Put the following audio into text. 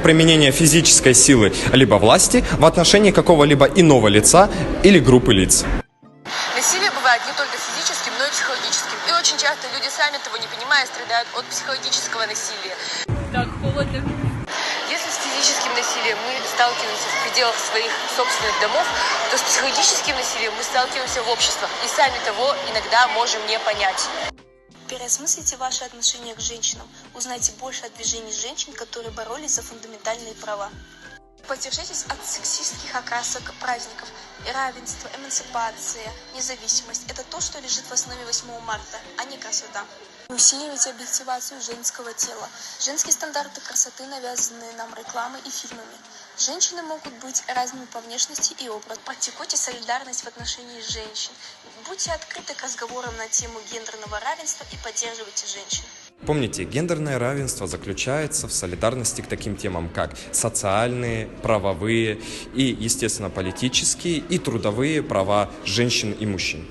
Применение физической силы либо власти в отношении какого-либо иного лица или группы лиц. Насилие бывает не только физическим, но и психологическим. И очень часто люди, сами того не понимая, страдают от психологического насилия. Так холодно. Если с физическим насилием мы сталкиваемся в пределах своих собственных домов, то с психологическим насилием мы сталкиваемся в обществах и сами того иногда можем не понять. Переосмыслите ваши отношения к женщинам, узнайте больше о движении женщин, которые боролись за фундаментальные права. Поддержитесь от сексистских окрасок праздников. Равенство, эмансипация, независимость – это то, что лежит в основе 8 марта, а не красота. Усиливайте объективацию женского тела. Женские стандарты красоты навязаны нам рекламой и фильмами. Женщины могут быть разными по внешности и образу. Практикуйте солидарность в отношении женщин. Будьте открыты к разговорам на тему гендерного равенства и поддерживайте женщин. Помните, гендерное равенство заключается в солидарности к таким темам, как социальные, правовые и, естественно, политические и трудовые права женщин и мужчин.